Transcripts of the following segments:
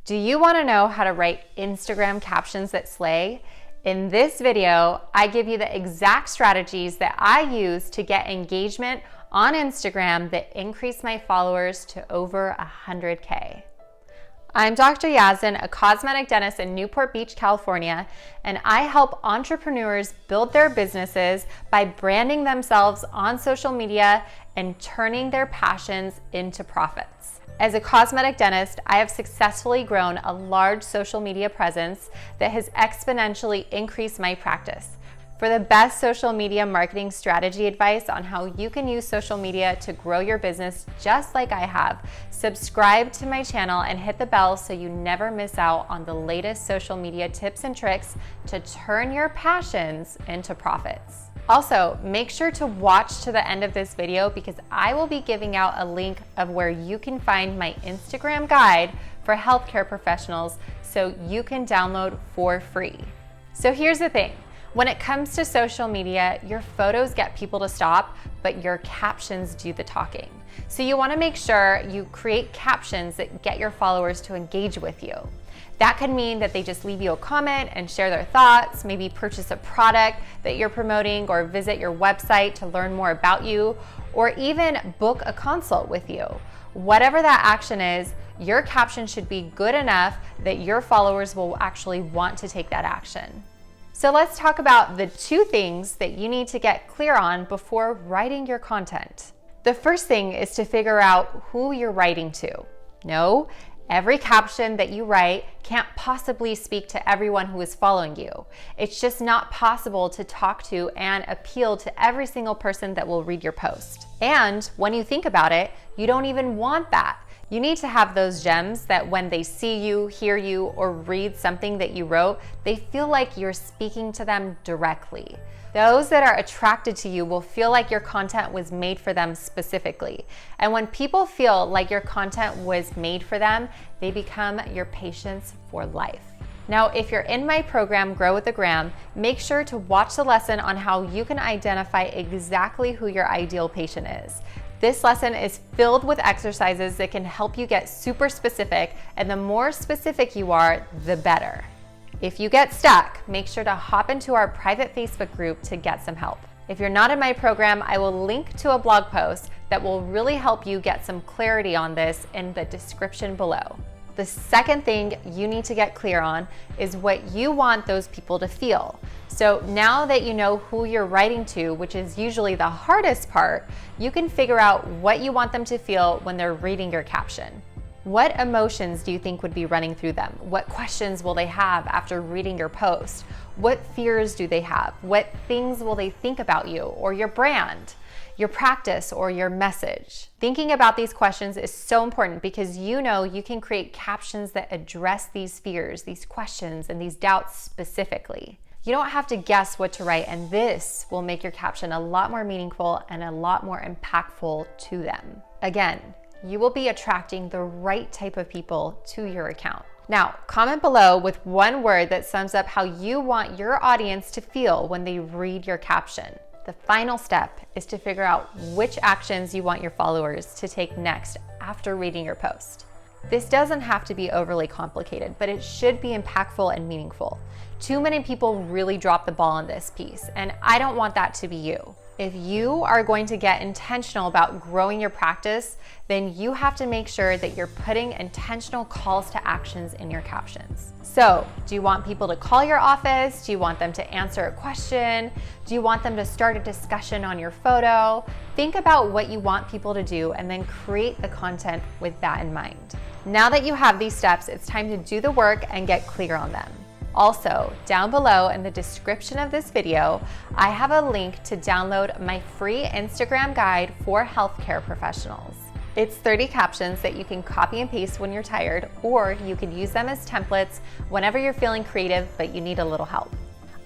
Do you want to know how to write Instagram captions that slay? In this video, I give you the exact strategies that I use to get engagement on Instagram that increase my followers to over 100K. I'm Dr. Yazdan, a cosmetic dentist in Newport Beach, California, and I help entrepreneurs build their businesses by branding themselves on social media and turning their passions into profits. As a cosmetic dentist, I have successfully grown a large social media presence that has exponentially increased my practice. For the best social media marketing strategy advice on how you can use social media to grow your business just like I have, subscribe to my channel and hit the bell so you never miss out on the latest social media tips and tricks to turn your passions into profits. Also, make sure to watch to the end of this video because I will be giving out a link of where you can find my Instagram guide for healthcare professionals so you can download for free. So here's the thing. When it comes to social media, your photos get people to stop, but your captions do the talking. So you want to make sure you create captions that get your followers to engage with you. That could mean that they just leave you a comment and share their thoughts, maybe purchase a product that you're promoting or visit your website to learn more about you, or even book a consult with you. Whatever that action is, your caption should be good enough that your followers will actually want to take that action. So let's talk about the two things that you need to get clear on before writing your content. The first thing is to figure out who you're writing to. No, every caption that you write can't possibly speak to everyone who is following you. It's just not possible to talk to and appeal to every single person that will read your post. And when you think about it, you don't even want that. You need to have those gems that when they see you, hear you, or read something that you wrote, they feel like you're speaking to them directly. Those that are attracted to you will feel like your content was made for them specifically. And when people feel like your content was made for them, they become your patients for life. Now, if you're in my program, Grow with the Gram, make sure to watch the lesson on how you can identify exactly who your ideal patient is. This lesson is filled with exercises that can help you get super specific, and the more specific you are, the better. If you get stuck, make sure to hop into our private Facebook group to get some help. If you're not in my program, I will link to a blog post that will really help you get some clarity on this in the description below. The second thing you need to get clear on is what you want those people to feel. So now that you know who you're writing to, which is usually the hardest part, you can figure out what you want them to feel when they're reading your caption. What emotions do you think would be running through them? What questions will they have after reading your post? What fears do they have? What things will they think about you or your brand, your practice, or your message? Thinking about these questions is so important because you know you can create captions that address these fears, these questions, and these doubts specifically. You don't have to guess what to write, and this will make your caption a lot more meaningful and a lot more impactful to them. Again, you will be attracting the right type of people to your account. Now, comment below with one word that sums up how you want your audience to feel when they read your caption. The final step is to figure out which actions you want your followers to take next after reading your post. This doesn't have to be overly complicated, but it should be impactful and meaningful. Too many people really drop the ball on this piece, and I don't want that to be you. If you are going to get intentional about growing your practice, then you have to make sure that you're putting intentional calls to actions in your captions. So, do you want people to call your office? Do you want them to answer a question? Do you want them to start a discussion on your photo? Think about what you want people to do and then create the content with that in mind. Now that you have these steps, it's time to do the work and get clear on them. Also, down below in the description of this video, I have a link to download my free Instagram guide for healthcare professionals. It's 30 captions that you can copy and paste when you're tired, or you can use them as templates whenever you're feeling creative but you need a little help.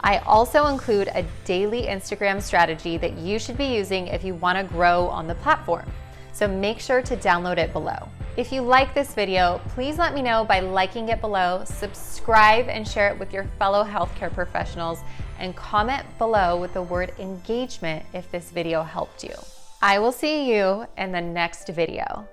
I also include a daily Instagram strategy that you should be using if you want to grow on the platform. So make sure to download it below. If you like this video, please let me know by liking it below, subscribe and share it with your fellow healthcare professionals, and comment below with the word engagement if this video helped you. I will see you in the next video.